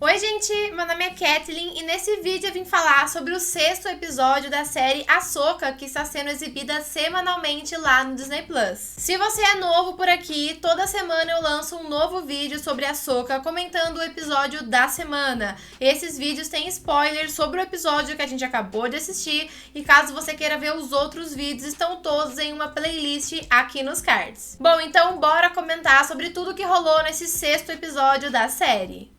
Oi gente, meu nome é Kathleen e nesse vídeo eu vim falar sobre o 6º episódio da série Ahsoka, que está sendo exibida semanalmente lá no Disney+. Se você é novo por aqui, toda semana eu lanço um novo vídeo sobre Ahsoka comentando o episódio da semana. Esses vídeos têm spoilers sobre o episódio que a gente acabou de assistir e caso você queira ver os outros vídeos, estão todos em uma playlist aqui nos cards. Bom, então bora comentar sobre tudo que rolou nesse 6º episódio da série.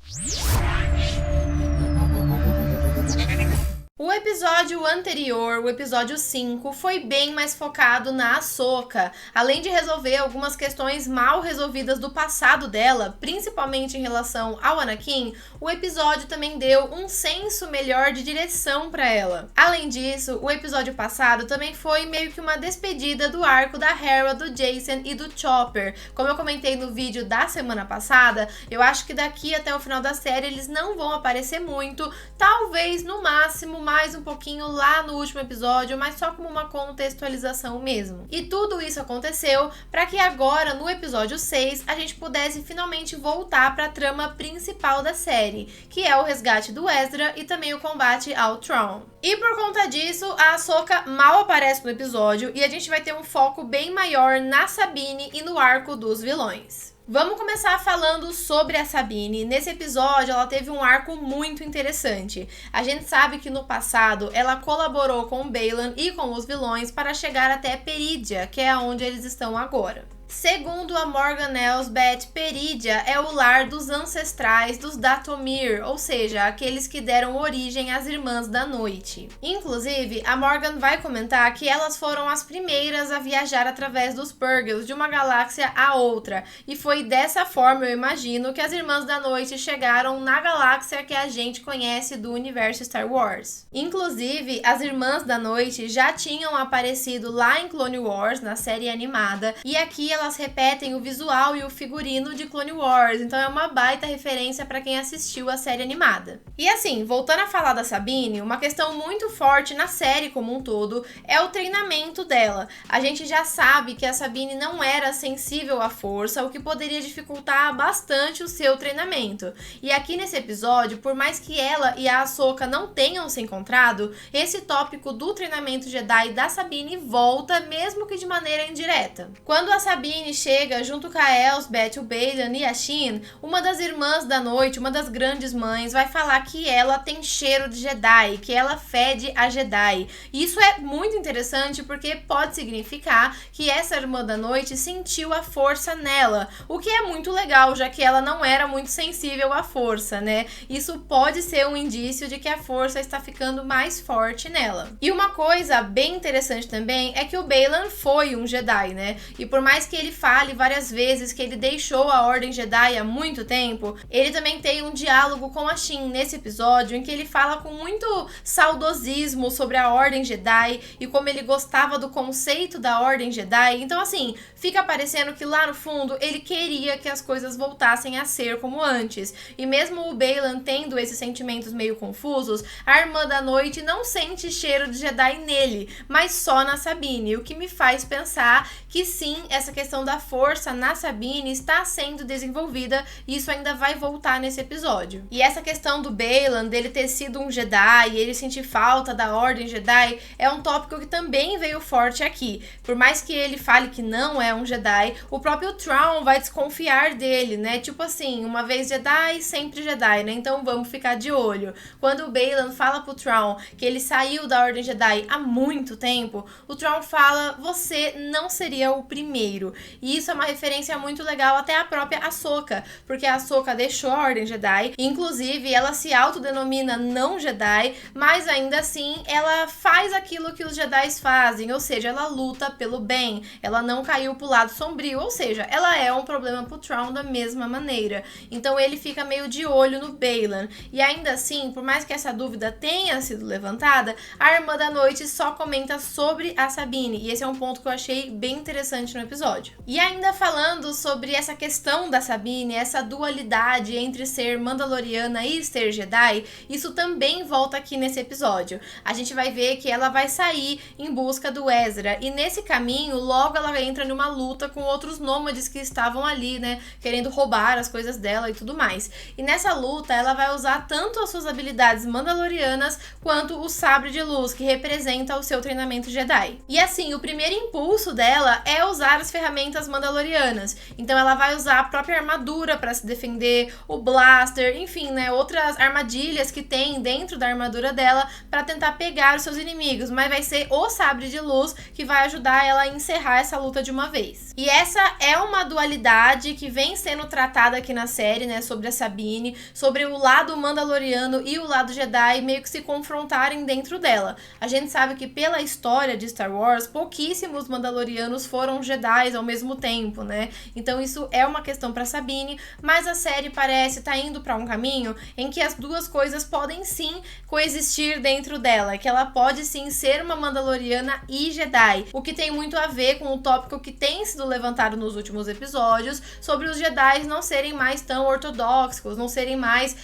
O episódio anterior, o episódio 5, foi bem mais focado na Ahsoka. Além de resolver algumas questões mal resolvidas do passado dela, principalmente em relação ao Anakin, o episódio também deu um senso melhor de direção para ela. Além disso, o episódio passado também foi meio que uma despedida do arco da Hera, do Jacen e do Chopper. Como eu comentei no vídeo da semana passada, eu acho que daqui até o final da série eles não vão aparecer muito, talvez no máximo mais um pouquinho lá no último episódio, mas só como uma contextualização mesmo. E tudo isso aconteceu para que agora, no episódio 6, a gente pudesse finalmente voltar para a trama principal da série, que é o resgate do Ezra e também o combate ao Thrawn. E por conta disso, a Ahsoka mal aparece no episódio e a gente vai ter um foco bem maior na Sabine e no arco dos vilões. Vamos começar falando sobre a Sabine. Nesse episódio, ela teve um arco muito interessante. A gente sabe que no passado, ela colaborou com o Baylan e com os vilões para chegar até Perídia, que é onde eles estão agora. Segundo a Morgan Elsbeth, Perídia é o lar dos ancestrais dos Dathomir, ou seja, aqueles que deram origem às Irmãs da Noite. Inclusive, a Morgan vai comentar que elas foram as primeiras a viajar através dos Purgils de uma galáxia a outra, e foi dessa forma, eu imagino, que as Irmãs da Noite chegaram na galáxia que a gente conhece do universo Star Wars. Inclusive, as Irmãs da Noite já tinham aparecido lá em Clone Wars, na série animada, e aqui elas repetem o visual e o figurino de Clone Wars, então é uma baita referência para quem assistiu a série animada. E assim, voltando a falar da Sabine, uma questão muito forte na série como um todo é o treinamento dela. A gente já sabe que a Sabine não era sensível à força, o que poderia dificultar bastante o seu treinamento. E aqui nesse episódio, por mais que ela e a Ahsoka não tenham se encontrado, esse tópico do treinamento Jedi da Sabine volta, mesmo que de maneira indireta. Quando a Sabine chega junto com a Elsbeth, o Baylan e a Shin, uma das Irmãs da Noite, uma das grandes mães, vai falar que ela tem cheiro de Jedi, que ela fede a Jedi. E isso é muito interessante porque pode significar que essa Irmã da Noite sentiu a força nela, o que é muito legal, já que ela não era muito sensível à força, né? Isso pode ser um indício de que a força está ficando mais forte nela. E uma coisa bem interessante também é que o Baylan foi um Jedi, né? E por mais que ele fale várias vezes que ele deixou a Ordem Jedi há muito tempo, ele também tem um diálogo com a Shin nesse episódio em que ele fala com muito saudosismo sobre a Ordem Jedi e como ele gostava do conceito da Ordem Jedi. Então assim, fica parecendo que lá no fundo ele queria que as coisas voltassem a ser como antes. E mesmo o Baylan tendo esses sentimentos meio confusos, a Irmã da Noite não sente cheiro de Jedi nele, mas só na Sabine, o que me faz pensar que sim, essa questão da força na Sabine está sendo desenvolvida e isso ainda vai voltar nesse episódio. E essa questão do Baylan, dele ter sido um Jedi e ele sentir falta da Ordem Jedi, é um tópico que também veio forte aqui. Por mais que ele fale que não é um Jedi, o próprio Thrawn vai desconfiar dele, né? Tipo assim, uma vez Jedi, sempre Jedi, né? Então vamos ficar de olho. Quando o Baylan fala pro Thrawn que ele saiu da Ordem Jedi há muito tempo, o Thrawn fala, você não seria o primeiro. E isso é uma referência muito legal até à própria Ahsoka, porque a Ahsoka deixou a Ordem Jedi, inclusive ela se autodenomina não Jedi, mas ainda assim ela faz aquilo que os Jedi fazem, ou seja, ela luta pelo bem, ela não caiu pro lado sombrio, ou seja, ela é um problema pro Thrawn da mesma maneira. Então ele fica meio de olho no Baylan, e ainda assim, por mais que essa dúvida tenha sido levantada, a Irmã da Noite só comenta sobre a Sabine, e esse é um ponto que eu achei bem interessante no episódio. episódio. E ainda falando sobre essa questão da Sabine, essa dualidade entre ser Mandaloriana e ser Jedi, isso também volta aqui nesse episódio. A gente vai ver que ela vai sair em busca do Ezra, e nesse caminho, logo ela entra numa luta com outros nômades que estavam ali, né, querendo roubar as coisas dela e tudo mais. E nessa luta, ela vai usar tanto as suas habilidades mandalorianas, quanto o sabre de luz, que representa o seu treinamento Jedi. E assim, o primeiro impulso dela é usar as ferramentas mandalorianas. Então ela vai usar a própria armadura para se defender, o blaster, enfim, né, outras armadilhas que tem dentro da armadura dela para tentar pegar os seus inimigos, mas vai ser o sabre de luz que vai ajudar ela a encerrar essa luta de uma vez. E essa é uma dualidade que vem sendo tratada aqui na série, né, sobre a Sabine, sobre o lado mandaloriano e o lado Jedi meio que se confrontarem dentro dela. A gente sabe que pela história de Star Wars, pouquíssimos mandalorianos foram Jedi ao mesmo tempo, né? Então isso é uma questão para Sabine, mas a série parece estar indo para um caminho em que as duas coisas podem sim coexistir dentro dela, que ela pode sim ser uma mandaloriana e Jedi, o que tem muito a ver com o tópico que tem sido levantado nos últimos episódios sobre os Jedi não serem mais tão ortodoxos, não serem mais,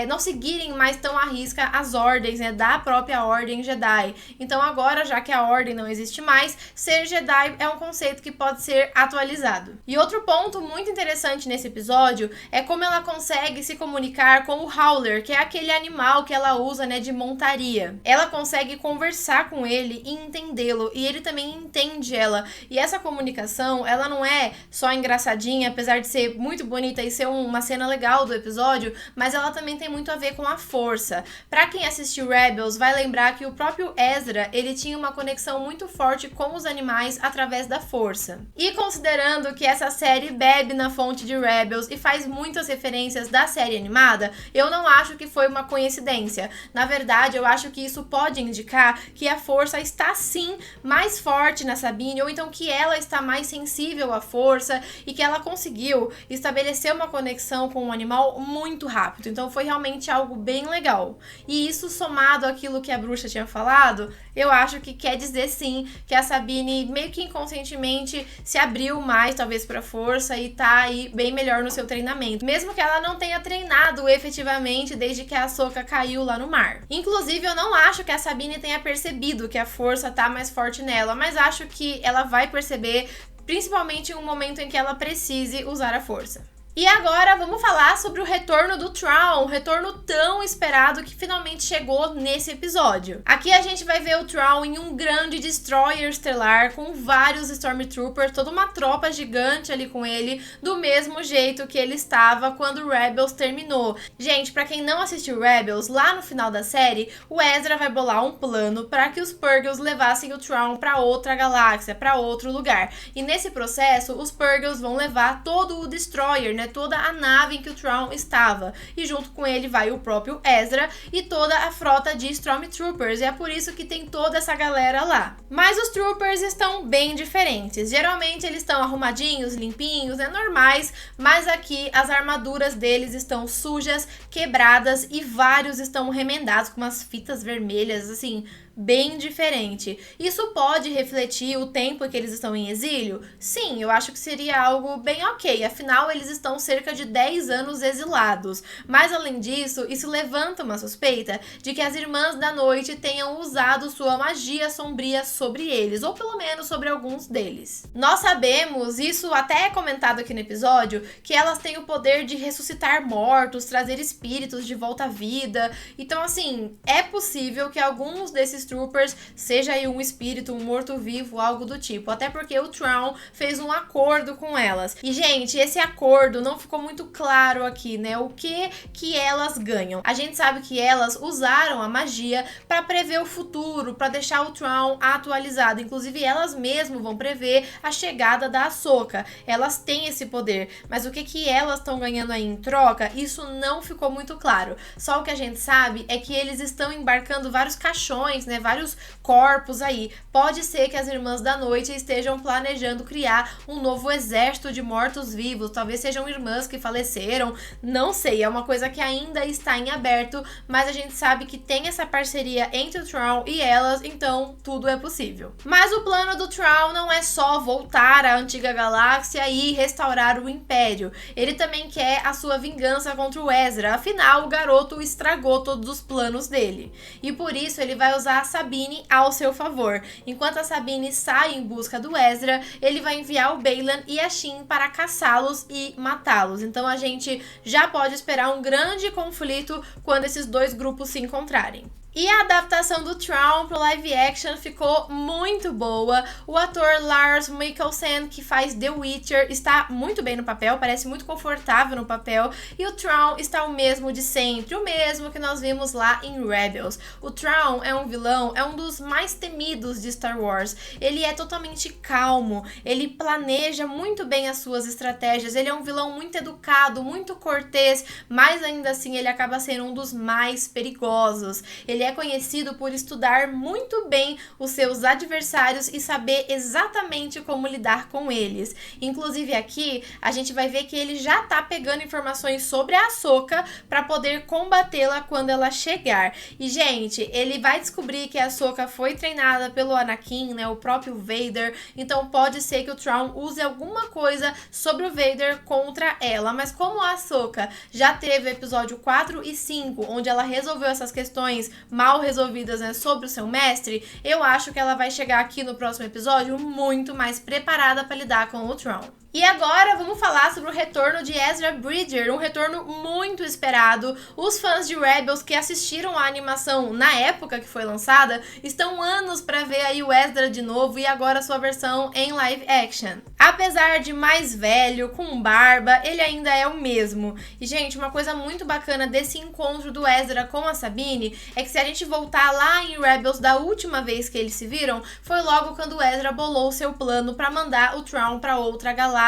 não seguirem mais tão à risca as ordens, né, da própria ordem Jedi. Então agora, já que a ordem não existe mais, ser Jedi é um conceito que pode ser atualizado. E outro ponto muito interessante nesse episódio é como ela consegue se comunicar com o Howler, que é aquele animal que ela usa, né, de montaria. Ela consegue conversar com ele e entendê-lo, e ele também entende ela. E essa comunicação, ela não é só engraçadinha, apesar de ser muito bonita e ser uma cena legal do episódio, mas ela também tem muito a ver com a força. Pra quem assistiu Rebels, vai lembrar que o próprio Ezra, ele tinha uma conexão muito forte com os animais através da força. E considerando que essa série bebe na fonte de Rebels e faz muitas referências da série animada, eu não acho que foi uma coincidência. Na verdade, eu acho que isso pode indicar que a força está sim mais forte na Sabine, ou então que ela está mais sensível à força e que ela conseguiu estabelecer uma conexão com um animal muito rápido. Então foi realmente algo bem legal. E isso somado àquilo que a bruxa tinha falado, eu acho que quer dizer sim que a Sabine meio que inconscientemente se abriu mais talvez para a força e tá aí bem melhor no seu treinamento, mesmo que ela não tenha treinado efetivamente desde que a Ahsoka caiu lá no mar. Inclusive, eu não acho que a Sabine tenha percebido que a força tá mais forte nela, mas acho que ela vai perceber, principalmente em um momento em que ela precise usar a força. E agora vamos falar sobre o retorno do Thrawn, um retorno tão esperado que finalmente chegou nesse episódio. Aqui a gente vai ver o Thrawn em um grande destroyer estelar com vários Stormtroopers, toda uma tropa gigante ali com ele, do mesmo jeito que ele estava quando Rebels terminou. Gente, pra quem não assistiu Rebels, lá no final da série, o Ezra vai bolar um plano para que os Purgles levassem o Thrawn para outra galáxia, para outro lugar. E nesse processo, os Purgles vão levar todo o destroyer, né? Toda a nave em que o Thrawn estava, e junto com ele vai o próprio Ezra e toda a frota de Stormtroopers, e é por isso que tem toda essa galera lá. Mas os Troopers estão bem diferentes, geralmente eles estão arrumadinhos, limpinhos, né, normais, mas aqui as armaduras deles estão sujas, quebradas e vários estão remendados com umas fitas vermelhas, assim, bem diferente. Isso pode refletir o tempo que eles estão em exílio? Sim, eu acho que seria algo bem ok, afinal eles estão cerca de 10 anos exilados. Mas além disso, isso levanta uma suspeita de que as Irmãs da Noite tenham usado sua magia sombria sobre eles, ou pelo menos sobre alguns deles. Nós sabemos, isso até é comentado aqui no episódio, que elas têm o poder de ressuscitar mortos, trazer espíritos de volta à vida. Então assim, é possível que alguns desses Troopers seja aí um espírito, um morto-vivo, algo do tipo. Até porque o Thrawn fez um acordo com elas. E, gente, esse acordo não ficou muito claro aqui, né? O que elas ganham. A gente sabe que elas usaram a magia para prever o futuro, para deixar o Thrawn atualizado. Inclusive, elas mesmas vão prever a chegada da Ahsoka. Elas têm esse poder. Mas o que elas estão ganhando aí em troca, isso não ficou muito claro. Só o que a gente sabe é que eles estão embarcando vários caixões, né? né? Vários corpos aí. Pode ser que as Irmãs da Noite estejam planejando criar um novo exército de mortos-vivos. Talvez sejam irmãs que faleceram. Não sei, é uma coisa que ainda está em aberto, mas a gente sabe que tem essa parceria entre o Thrawn e elas, então tudo é possível. Mas o plano do Thrawn não é só voltar à antiga galáxia e restaurar o Império. Ele também quer a sua vingança contra o Ezra, afinal o garoto estragou todos os planos dele. E por isso ele vai usar a Sabine ao seu favor. Enquanto a Sabine sai em busca do Ezra, ele vai enviar o Baylan e a Shin para caçá-los e matá-los. Então a gente já pode esperar um grande conflito quando esses dois grupos se encontrarem. E a adaptação do Thrawn pro live action ficou muito boa. O ator Lars Mikkelsen, que faz The Witcher, está muito bem no papel, parece muito confortável no papel. E o Thrawn está o mesmo de sempre, o mesmo que nós vimos lá em Rebels. O Thrawn é um vilão, é um dos mais temidos de Star Wars. Ele é totalmente calmo, ele planeja muito bem as suas estratégias, ele é um vilão muito educado, muito cortês, mas ainda assim ele acaba sendo um dos mais perigosos. Ele é conhecido por estudar muito bem os seus adversários e saber exatamente como lidar com eles. Inclusive aqui, a gente vai ver que ele já tá pegando informações sobre a Ahsoka para poder combatê-la quando ela chegar. E, gente, ele vai descobrir que a Ahsoka foi treinada pelo Anakin, né, o próprio Vader, então pode ser que o Thrawn use alguma coisa sobre o Vader contra ela. Mas como a Ahsoka já teve o episódio 4 e 5, onde ela resolveu essas questões mal resolvidas, né, sobre o seu mestre, eu acho que ela vai chegar aqui no próximo episódio muito mais preparada para lidar com o Thrawn. E agora vamos falar sobre o retorno de Ezra Bridger, um retorno muito esperado. Os fãs de Rebels que assistiram a animação na época que foi lançada estão anos para ver aí o Ezra de novo e agora sua versão em live action. Apesar de mais velho, com barba, ele ainda é o mesmo. E, gente, uma coisa muito bacana desse encontro do Ezra com a Sabine é que se a gente voltar lá em Rebels da última vez que eles se viram, foi logo quando o Ezra bolou seu plano para mandar o Thrawn para outra galáxia.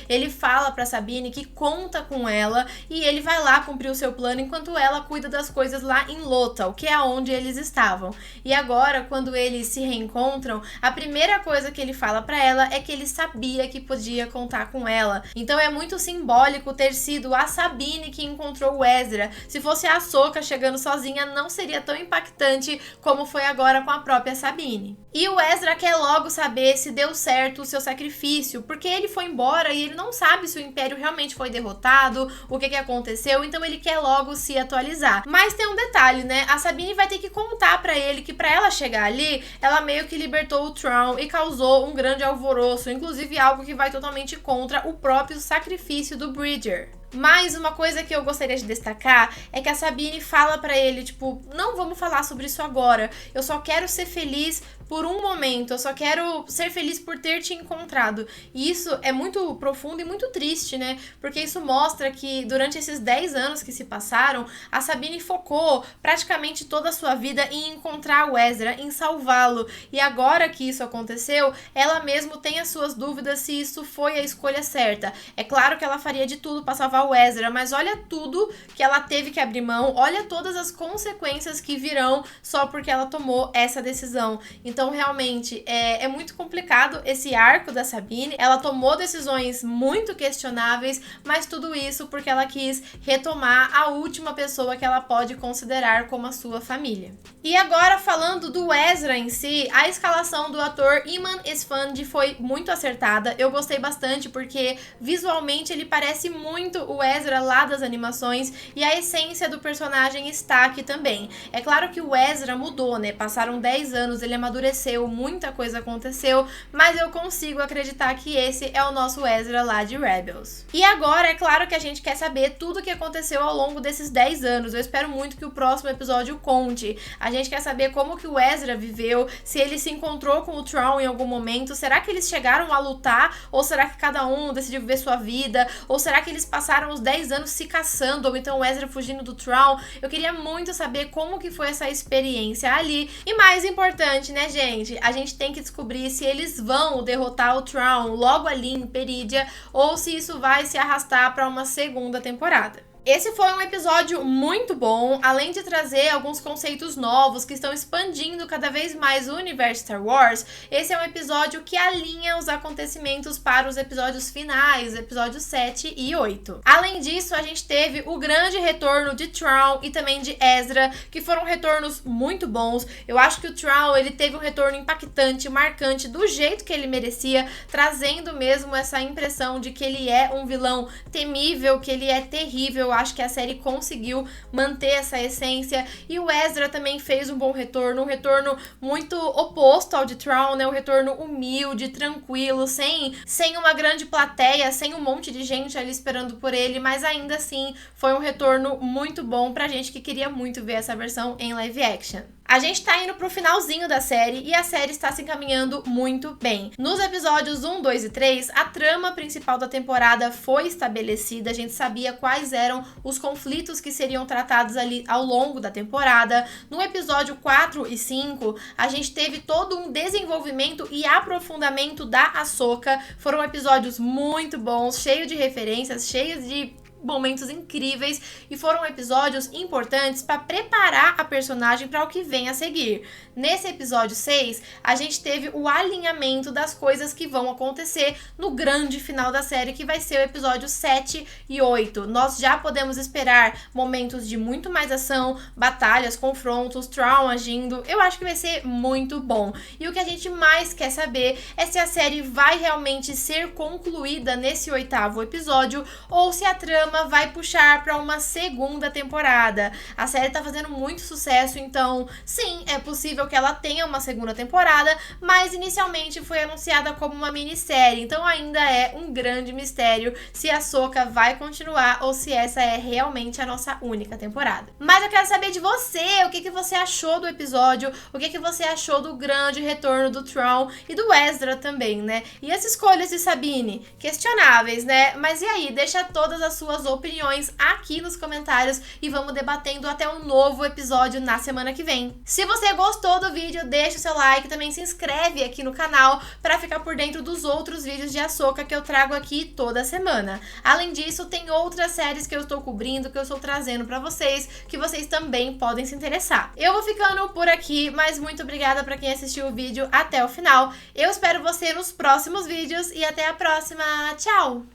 Ele fala pra Sabine que conta com ela e ele vai lá cumprir o seu plano enquanto ela cuida das coisas lá em Lothal, que é onde eles estavam. E agora, quando eles se reencontram, a primeira coisa que ele fala pra ela é que ele sabia que podia contar com ela. Então é muito simbólico ter sido a Sabine que encontrou o Ezra. Se fosse a Ahsoka chegando sozinha, não seria tão impactante como foi agora com a própria Sabine. E o Ezra quer logo saber se deu certo o seu sacrifício, porque ele foi embora e ele não sabe se o Império realmente foi derrotado, o que aconteceu, então ele quer logo se atualizar. Mas tem um detalhe, né? A Sabine vai ter que contar pra ele que pra ela chegar ali, ela meio que libertou o Thrawn e causou um grande alvoroço, inclusive algo que vai totalmente contra o próprio sacrifício do Bridger. Mas uma coisa que eu gostaria de destacar é que a Sabine fala pra ele, tipo, não vamos falar sobre isso agora, eu só quero ser feliz por um momento, eu só quero ser feliz por ter te encontrado. E isso é muito profundo e muito triste, né? Porque isso mostra que durante esses 10 anos que se passaram, a Sabine focou praticamente toda a sua vida em encontrar o Ezra, em salvá-lo. E agora que isso aconteceu, ela mesmo tem as suas dúvidas se isso foi a escolha certa. É claro que ela faria de tudo para salvar o Ezra, mas olha tudo que ela teve que abrir mão, olha todas as consequências que virão só porque ela tomou essa decisão. Então, realmente, é muito complicado esse arco da Sabine. Ela tomou decisões muito questionáveis, mas tudo isso porque ela quis retomar a última pessoa que ela pode considerar como a sua família. E agora, falando do Ezra em si, a escalação do ator Eman Esfand foi muito acertada. Eu gostei bastante porque, visualmente, ele parece muito o Ezra lá das animações e a essência do personagem está aqui também. É claro que o Ezra mudou, né? Passaram 10 anos, ele amadureceu, muita coisa aconteceu, mas eu consigo acreditar que esse é o nosso Ezra lá de Rebels. E agora, é claro que a gente quer saber tudo o que aconteceu ao longo desses 10 anos. Eu espero muito que o próximo episódio conte. A gente quer saber como que o Ezra viveu, se ele se encontrou com o Thrawn em algum momento, será que eles chegaram a lutar, ou será que cada um decidiu viver sua vida, ou será que eles passaram os 10 anos se caçando, ou então o Ezra fugindo do Thrawn? Eu queria muito saber como que foi essa experiência ali. E mais importante, né, gente? A gente tem que descobrir se eles vão derrotar o Thrawn logo ali em Perídia ou se isso vai se arrastar para uma segunda temporada. Esse foi um episódio muito bom, além de trazer alguns conceitos novos que estão expandindo cada vez mais o universo Star Wars. Esse é um episódio que alinha os acontecimentos para os episódios finais, episódios 7 e 8. Além disso, a gente teve o grande retorno de Thrawn e também de Ezra, que foram retornos muito bons. Eu acho que o Thrawn, ele teve um retorno impactante, marcante, do jeito que ele merecia, trazendo mesmo essa impressão de que ele é um vilão temível, que ele é terrível. Acho que a série conseguiu manter essa essência, e o Ezra também fez um bom retorno, um retorno muito oposto ao de Thrawn, né? Um retorno humilde, tranquilo, sem uma grande plateia, sem um monte de gente ali esperando por ele, mas ainda assim foi um retorno muito bom pra gente que queria muito ver essa versão em live action. A gente tá indo pro finalzinho da série e a série está se encaminhando muito bem. Nos episódios 1, 2 e 3, a trama principal da temporada foi estabelecida, a gente sabia quais eram os conflitos que seriam tratados ali ao longo da temporada. No episódio 4 e 5, a gente teve todo um desenvolvimento e aprofundamento da Ahsoka. Foram episódios muito bons, cheios de referências, cheios de momentos incríveis, e foram episódios importantes para preparar a personagem para o que vem a seguir. Nesse episódio 6, a gente teve o alinhamento das coisas que vão acontecer no grande final da série, que vai ser o episódio 7 e 8. Nós já podemos esperar momentos de muito mais ação, batalhas, confrontos, Thrawn agindo. Eu acho que vai ser muito bom. E o que a gente mais quer saber é se a série vai realmente ser concluída nesse 8º episódio, ou se a trama vai puxar para uma segunda temporada. A série tá fazendo muito sucesso, então sim, é possível que ela tenha uma segunda temporada, mas inicialmente foi anunciada como uma minissérie, então ainda é um grande mistério se a Ahsoka vai continuar ou se essa é realmente a nossa única temporada. Mas eu quero saber de você, o que você achou do episódio, o que você achou do grande retorno do Thrawn e do Ezra também, né? E as escolhas de Sabine? Questionáveis, né? Mas e aí, deixa todas as suas opiniões aqui nos comentários e vamos debatendo até um novo episódio na semana que vem. Se você gostou do vídeo, deixa o seu like, também se inscreve aqui no canal para ficar por dentro dos outros vídeos de Ahsoka que eu trago aqui toda semana. Além disso, tem outras séries que eu estou cobrindo, que eu estou trazendo para vocês, que vocês também podem se interessar. Eu vou ficando por aqui, mas muito obrigada para quem assistiu o vídeo até o final. Eu espero você nos próximos vídeos e até a próxima. Tchau!